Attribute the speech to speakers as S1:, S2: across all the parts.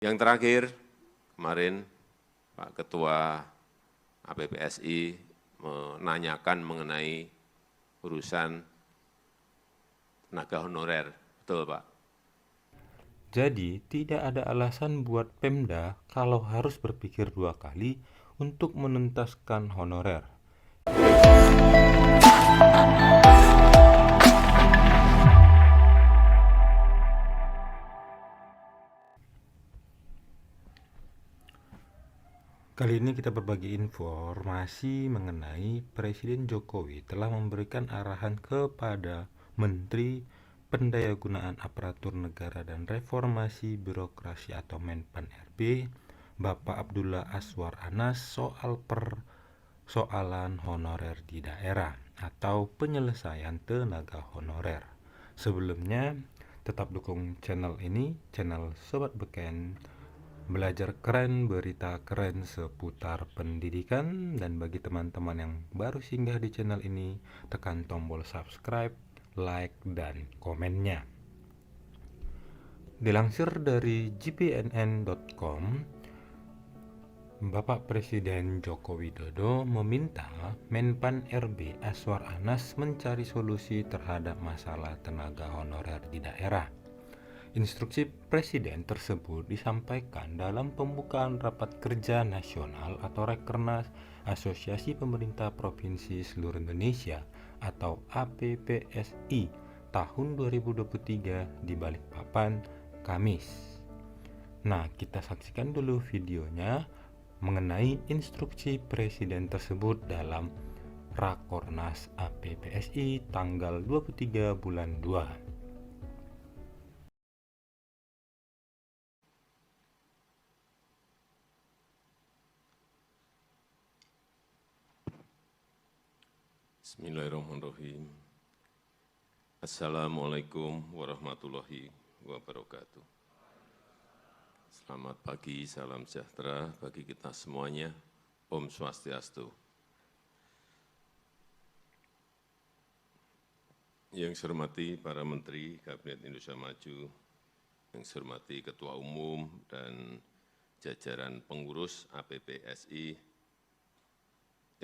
S1: Yang terakhir, kemarin Pak Ketua APPSI menanyakan mengenai urusan tenaga honorer. Betul, Pak?
S2: Jadi, tidak ada alasan buat Pemda kalau harus berpikir dua kali untuk menuntaskan honorer. Kali ini kita berbagi informasi mengenai Presiden Jokowi telah memberikan arahan kepada Menteri Pendayagunaan Aparatur Negara dan Reformasi Birokrasi atau Menpan RB, Bapak Abdullah Azwar Anas soal persoalan honorer di daerah atau penyelesaian tenaga honorer. Sebelumnya, tetap dukung channel ini, channel Sobat Beken, belajar keren, berita keren seputar pendidikan. Dan bagi teman-teman yang baru singgah di channel ini, tekan tombol subscribe, like, dan komennya. Dilansir dari gpnn.com, Bapak Presiden Joko Widodo meminta Menpan RB Azwar Anas mencari solusi terhadap masalah tenaga honorer di daerah. Instruksi Presiden tersebut disampaikan dalam pembukaan Rapat Kerja Nasional atau Rakernas Asosiasi Pemerintah Provinsi Seluruh Indonesia atau APPSI tahun 2023 di Balikpapan, Kamis. Nah, kita saksikan dulu videonya mengenai instruksi Presiden tersebut dalam Rakornas APPSI tanggal 23 bulan 2.
S1: Bismillahirrahmanirrahim. Assalamualaikum warahmatullahi wabarakatuh. Selamat pagi, salam sejahtera bagi kita semuanya. Om Swastiastu. Yang saya hormati para Menteri Kabinet Indonesia Maju, yang saya hormati Ketua Umum dan jajaran pengurus APPSI,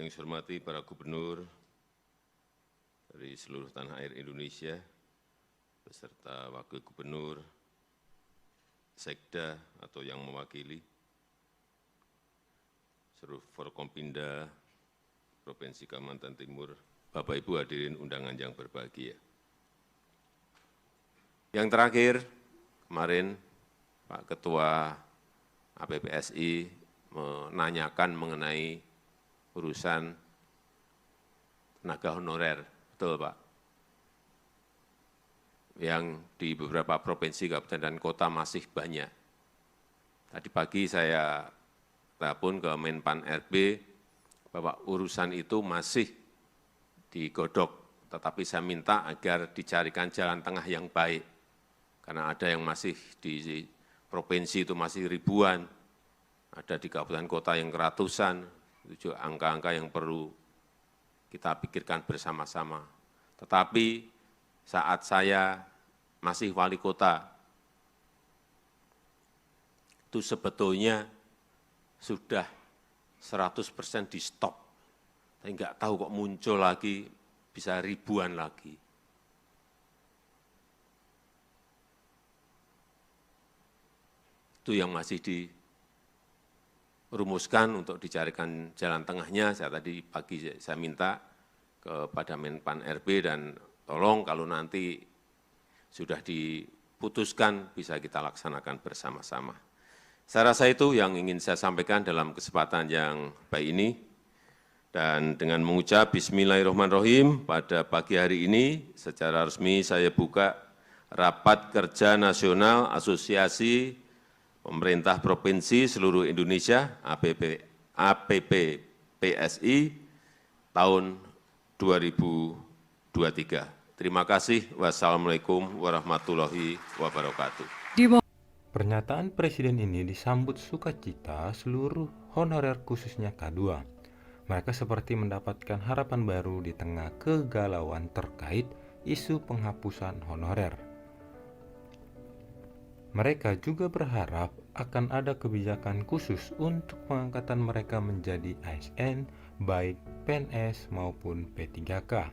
S1: yang saya hormati para gubernur dari seluruh tanah air Indonesia, beserta wakil gubernur, sekda atau yang mewakili, seluruh Forkompinda, Provinsi Kalimantan Timur, Bapak Ibu hadirin undangan yang berbahagia. Yang terakhir, kemarin Pak Ketua APPSI menanyakan mengenai urusan tenaga honorer. Betul, Pak. Yang di beberapa provinsi, kabupaten, dan kota masih banyak. Tadi pagi saya telepon ke Menpan RB bahwa urusan itu masih digodok, tetapi saya minta agar dicarikan jalan tengah yang baik. Karena ada yang masih di provinsi itu masih ribuan, ada di kabupaten kota yang keratusan, itu juga angka-angka yang perlu kita pikirkan bersama-sama. Tetapi saat saya masih wali kota, itu sebetulnya sudah 100% di stop. Saya nggak tahu kok muncul lagi, bisa ribuan lagi. Itu yang masih rumuskan untuk dicarikan jalan tengahnya. Saya tadi pagi saya minta kepada Menpan RB dan tolong kalau nanti sudah diputuskan bisa kita laksanakan bersama-sama. Saya rasa itu yang ingin saya sampaikan dalam kesempatan yang baik ini. Dan dengan mengucap Bismillahirrahmanirrahim, pada pagi hari ini secara resmi saya buka Rapat Kerja Nasional Asosiasi Pemerintah Provinsi Seluruh Indonesia APPPSI tahun 2023. Terima kasih. Wassalamualaikum warahmatullahi wabarakatuh.
S2: Pernyataan Presiden ini disambut sukacita seluruh honorer khususnya K2. Mereka seperti mendapatkan harapan baru di tengah kegalauan terkait isu penghapusan honorer. Mereka juga berharap akan ada kebijakan khusus untuk pengangkatan mereka menjadi ASN, baik PNS maupun P3K.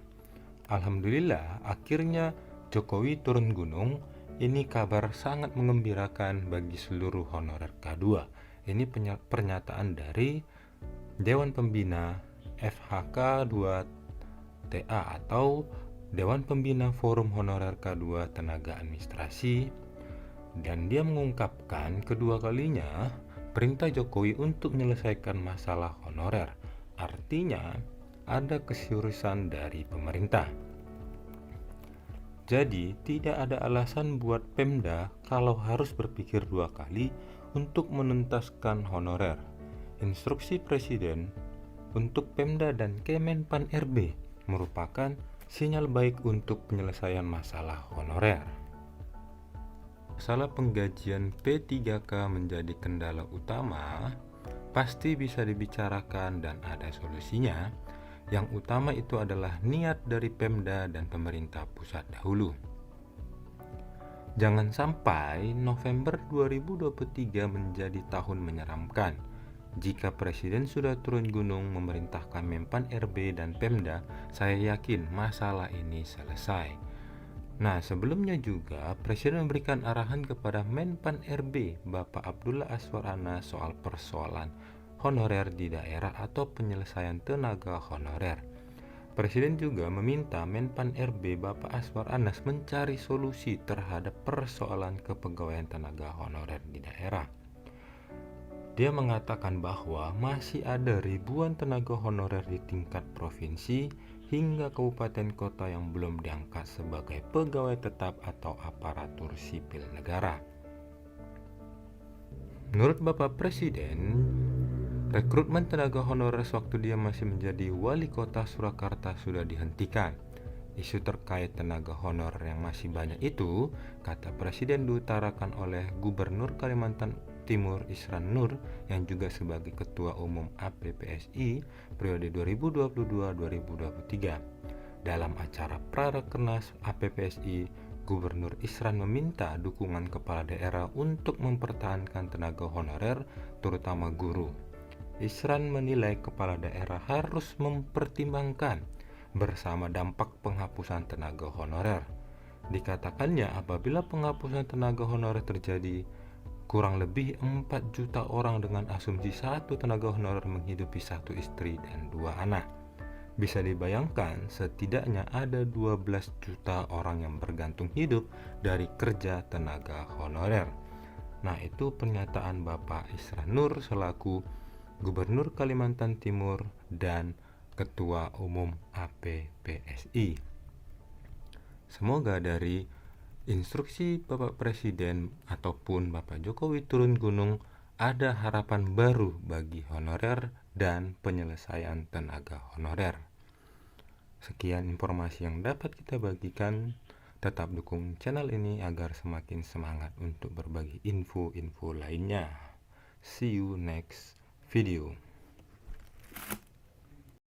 S2: Alhamdulillah, akhirnya Jokowi turun gunung. Ini kabar sangat mengembirakan bagi seluruh honorer K2. Ini pernyataan dari Dewan Pembina FHK 2TA atau Dewan Pembina Forum Honorer K2 Tenaga Administrasi, dan dia mengungkapkan kedua kalinya perintah Jokowi untuk menyelesaikan masalah honorer. Artinya ada keseriusan dari pemerintah. Jadi tidak ada alasan buat Pemda kalau harus berpikir dua kali untuk menuntaskan honorer. Instruksi Presiden untuk Pemda dan Kemenpan RB merupakan sinyal baik untuk penyelesaian masalah honorer. Masalah penggajian P3K menjadi kendala utama, pasti bisa dibicarakan dan ada solusinya. Yang utama itu adalah niat dari Pemda dan pemerintah pusat dahulu. Jangan sampai November 2023 menjadi tahun menyeramkan. Jika Presiden sudah turun gunung memerintahkan Menpan RB dan Pemda, saya yakin masalah ini selesai. Nah, sebelumnya juga Presiden memberikan arahan kepada Menpan RB, Bapak Abdullah Azwar Anas, soal persoalan honorer di daerah atau penyelesaian tenaga honorer. Presiden juga meminta Menpan RB Bapak Azwar Anas mencari solusi terhadap persoalan kepegawaian tenaga honorer di daerah. Dia mengatakan bahwa masih ada ribuan tenaga honorer di tingkat provinsi hingga kabupaten kota yang belum diangkat sebagai pegawai tetap atau aparatur sipil negara. Menurut Bapak Presiden, rekrutmen tenaga honorer sewaktu dia masih menjadi wali kota Surakarta sudah dihentikan. Isu terkait tenaga honorer yang masih banyak itu, kata Presiden, diutarakan oleh Gubernur Kalimantan Timur Isran Nur yang juga sebagai Ketua Umum APPSI periode 2022-2023. Dalam acara Prarekernas APPSI, Gubernur Isran meminta dukungan kepala daerah untuk mempertahankan tenaga honorer, terutama guru. Isran menilai kepala daerah harus mempertimbangkan bersama dampak penghapusan tenaga honorer. Dikatakannya apabila penghapusan tenaga honorer terjadi, kurang lebih 4 juta orang dengan asumsi satu tenaga honorer menghidupi satu istri dan 2 anak. Bisa dibayangkan setidaknya ada 12 juta orang yang bergantung hidup dari kerja tenaga honorer. Nah, itu pernyataan Bapak Isran Nur selaku Gubernur Kalimantan Timur dan Ketua Umum APPSI. Semoga dari instruksi Bapak Presiden ataupun Bapak Jokowi turun gunung ada harapan baru bagi honorer dan penyelesaian tenaga honorer. Sekian informasi yang dapat kita bagikan. Tetap dukung channel ini agar semakin semangat untuk berbagi info-info lainnya. See you next video.